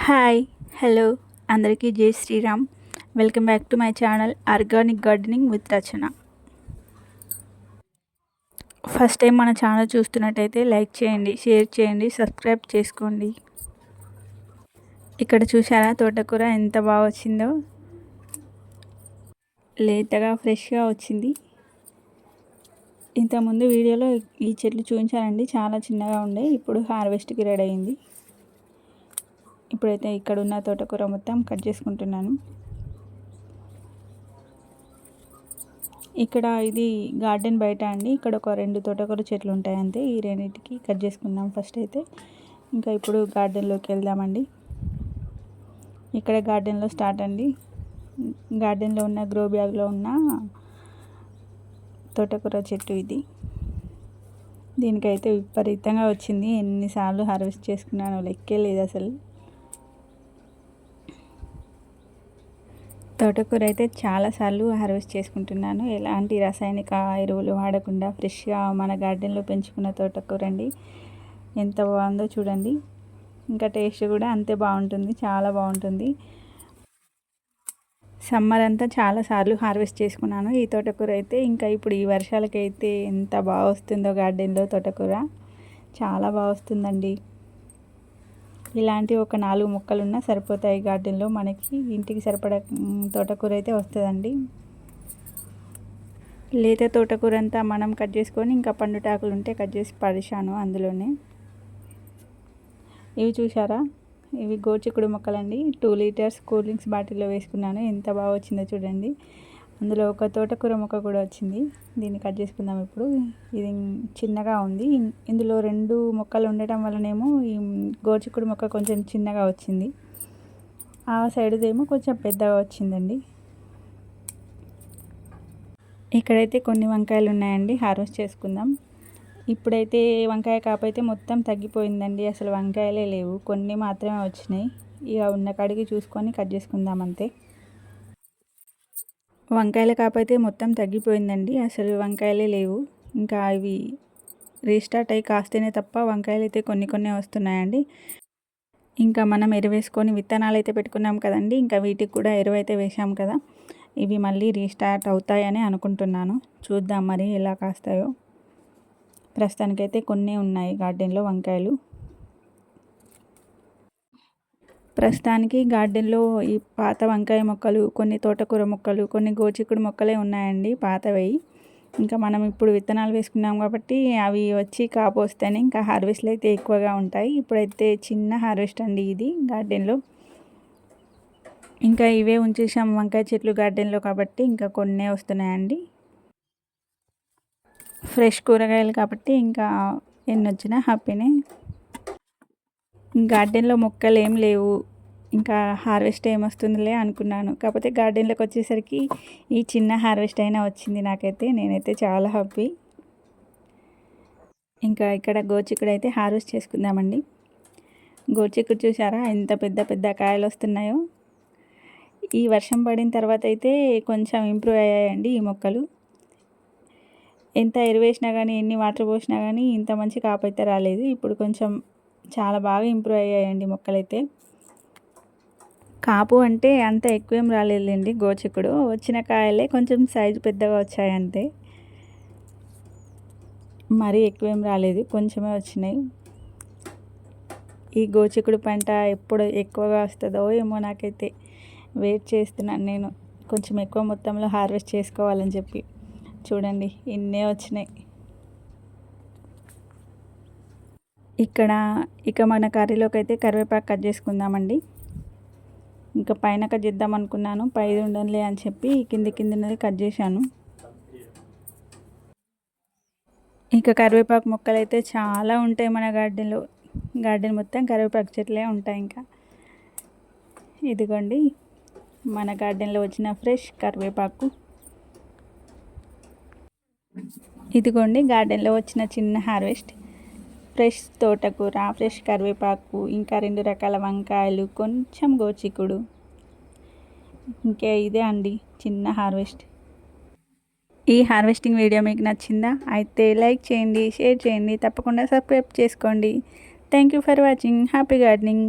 Hi hello అందరికీ జై Shriram. Welcome back to my channel organic gardening with Rachana. First time మన channel చూస్తున్నట్టయితే like చేయండి, షేర్ చేయండి, సబ్స్క్రైబ్ చేసుకోండి. ఇక్కడ చూసారా తోటకూర ఎంత బాగా వచ్చిందో, లేతగా ఫ్రెష్గా వచ్చింది. ఇంతకుముందు వీడియోలో ఈ చెట్లు చూపించానండి, చాలా చిన్నగా ఉండే. ఇప్పుడు హార్వెస్ట్కి రెడీ అయింది. ఇప్పుడైతే ఇక్కడ ఉన్న తోటకూర మొత్తం కట్ చేసుకుంటున్నాను. ఇక్కడ ఇది గార్డెన్ బయట అండి. ఇక్కడ ఒక 2 తోటకూర చెట్లు ఉంటాయి అంతే. ఈ రెండింటికి కట్ చేసుకుందాం ఫస్ట్ అయితే. ఇంకా ఇప్పుడు గార్డెన్లోకి వెళ్దామండి. ఇక్కడ గార్డెన్లో స్టార్ట్ అండి. గార్డెన్లో ఉన్న గ్రో బ్యాగ్లో ఉన్న తోటకూర చెట్టు ఇది. దీనికైతే విపరీతంగా వచ్చింది. ఎన్నిసార్లు హార్వెస్ట్ చేసుకున్నానో లెక్కే లేదు అసలు. తోటకూర అయితే చాలాసార్లు హార్వెస్ట్ చేసుకుంటున్నాను. ఎలాంటి రసాయనిక ఎరువులు వాడకుండా ఫ్రెష్గా మన గార్డెన్లో పెంచుకున్న తోటకూర అండి. ఎంత బాగుందో చూడండి. ఇంకా టేస్ట్ కూడా అంతే బాగుంటుంది, చాలా బాగుంటుంది. సమ్మర్ అంతా చాలాసార్లు హార్వెస్ట్ చేసుకున్నాను ఈ తోటకూర అయితే. ఇంకా ఇప్పుడు ఈ వర్షాలకైతే ఎంత బాగా వస్తుందో గార్డెన్లో తోటకూర, చాలా బాగా వస్తుందండి. ఇలాంటి ఒక 4 మొక్కలున్నా సరిపోతాయి గార్డెన్లో. మనకి ఇంటికి సరిపడా తోటకూర అయితే వస్తుందండి. లేత తోటకూర అంతా మనం కట్ చేసుకొని ఇంకా పండుటాకులు ఉంటే కట్ చేసి పడేశాను అందులోనే. ఇవి చూసారా, ఇవి గోచిక్కుడు మొక్కలండి. 2 లీటర్స్ కూల్ డ్రింక్స్ బాటిల్లో వేసుకున్నాను. ఎంత బాగా వచ్చిందో చూడండి. అందులో ఒక తోటకూర మొక్క కూడా వచ్చింది. దీన్ని కట్ చేసుకుందాం ఇప్పుడు. ఇది చిన్నగా ఉంది. ఇందులో 2 మొక్కలు ఉండటం వల్లనేమో ఈ గోచిక్కుడు మొక్క కొంచెం చిన్నగా వచ్చింది. ఆ సైడ్దేమో కొంచెం పెద్దగా వచ్చిందండి. ఇక్కడైతే కొన్ని వంకాయలు ఉన్నాయండి, హార్వెస్ట్ చేసుకుందాం. ఇప్పుడైతే వంకాయ కాపైతే మొత్తం తగ్గిపోయిందండి. అసలు వంకాయలే లేవు, కొన్ని మాత్రమే వచ్చినాయి. ఇక ఉన్న కాడికి చూసుకొని కట్ చేసుకుందాం అంతే. వంకాయల కాపైతే మొత్తం తగ్గిపోయిందండి. అసలు వంకాయలే లేవు. ఇంకా ఇవి రీస్టార్ట్ అయ్యి కాస్తేనే తప్ప వంకాయలు అయితే కొన్ని వస్తున్నాయండి. ఇంకా మనం ఎరువేసుకొని విత్తనాలు అయితే పెట్టుకున్నాం కదండి. ఇంకా వీటికి కూడా ఎరువు అయితే వేసాం కదా. ఇవి మళ్ళీ రీస్టార్ట్ అవుతాయని అనుకుంటున్నాను. చూద్దాం మరి ఎలా కాస్తాయో. ప్రస్తుతానికైతే కొన్ని ఉన్నాయి గార్డెన్లో వంకాయలు. ప్రస్తుతానికి గార్డెన్లో ఈ పాత వంకాయ మొక్కలు, కొన్ని తోటకూర మొక్కలు, కొన్ని గోచిక్కుడు మొక్కలే ఉన్నాయండి పాతవి. ఇంకా మనం ఇప్పుడు విత్తనాలు వేసుకున్నాం కాబట్టి అవి వచ్చి కాపోస్తేనే ఇంకా హార్వెస్ట్లు అయితే ఎక్కువగా ఉంటాయి. ఇప్పుడైతే చిన్న హార్వెస్ట్ అండి ఇది గార్డెన్లో. ఇంకా ఇవే ఉంచేసాం వంకాయ చెట్లు గార్డెన్లో కాబట్టి ఇంకా కొన్నే వస్తున్నాయండి. ఫ్రెష్ కూరగాయలు కాబట్టి ఇంకా ఎన్ని వచ్చినా హ్యాపీనే. గార్డెన్లో మొక్కలు ఏం లేవు, ఇంకా హార్వెస్ట్ ఏమొస్తుందిలే అనుకున్నాను. కాకపోతే గార్డెన్లోకి వచ్చేసరికి ఈ చిన్న హార్వెస్ట్ అయినా వచ్చింది నాకైతే. నేనైతే చాలా హ్యాపీ. ఇంకా ఇక్కడ గోచిక్కుడు అయితే హార్వెస్ట్ చేసుకుందామండి. గోచిక్కుడు చూసారా ఎంత పెద్ద కాయలు వస్తున్నాయో. ఈ వర్షం పడిన తర్వాత అయితే కొంచెం ఇంప్రూవ్ అయ్యాయండి ఈ మొక్కలు. ఎంత ఎరువేసినా కానీ, ఎన్ని వాటర్ పోసినా కానీ ఇంత మంచి కాపు అయితే రాలేదు. ఇప్పుడు కొంచెం చాలా బాగా ఇంప్రూవ్ అయ్యాయండి మొక్కలైతే. కాపు అంటే అంత ఎక్కువేం రాలేదులేండి. గోచిక్కుడు వచ్చిన కాయలే కొంచెం సైజు పెద్దగా వచ్చాయి అంతే. మరీ ఎక్కువేం రాలేదు, కొంచెమే వచ్చినాయి. ఈ గోచిక్కుడు పంట ఎప్పుడు ఎక్కువగా వస్తుందో ఏమో, నాకైతే వెయిట్ చేస్తున్నాను నేను. కొంచెం ఎక్కువ మొత్తంలో హార్వెస్ట్ చేసుకోవాలని చెప్పి. చూడండి ఇన్నే వచ్చినాయి. ఇక మన కర్రీలోకి అయితే కరివేపాకు కట్ చేసుకుందామండి. ఇంకా పైన కట్ చేద్దాం అనుకున్నాను, పైది ఉండనులే అని చెప్పి కిందన్నది కట్ చేశాను. ఇంకా కరివేపాకు మొక్కలు అయితే చాలా ఉంటాయి మన గార్డెన్లో. గార్డెన్ మొత్తం కరివేపాకు చెట్లే ఉంటాయి. ఇంకా ఇదిగోండి మన గార్డెన్లో వచ్చిన ఫ్రెష్ కరివేపాకు. ఇదిగోండి గార్డెన్లో వచ్చిన చిన్న హార్వెస్ట్. ఫ్రెష్ తోటకూర, ఫ్రెష్ కరివేపాకు, ఇంకా 2 రకాల వంకాయలు, కొంచెం గోచిక్కుడు. ఇంకా ఇదే అండి చిన్న హార్వెస్ట్. ఈ హార్వెస్టింగ్ వీడియో మీకు నచ్చిందా? అయితే లైక్ చేయండి, షేర్ చేయండి, తప్పకుండా సబ్స్క్రైబ్ చేసుకోండి. Thank you for watching. Happy gardening.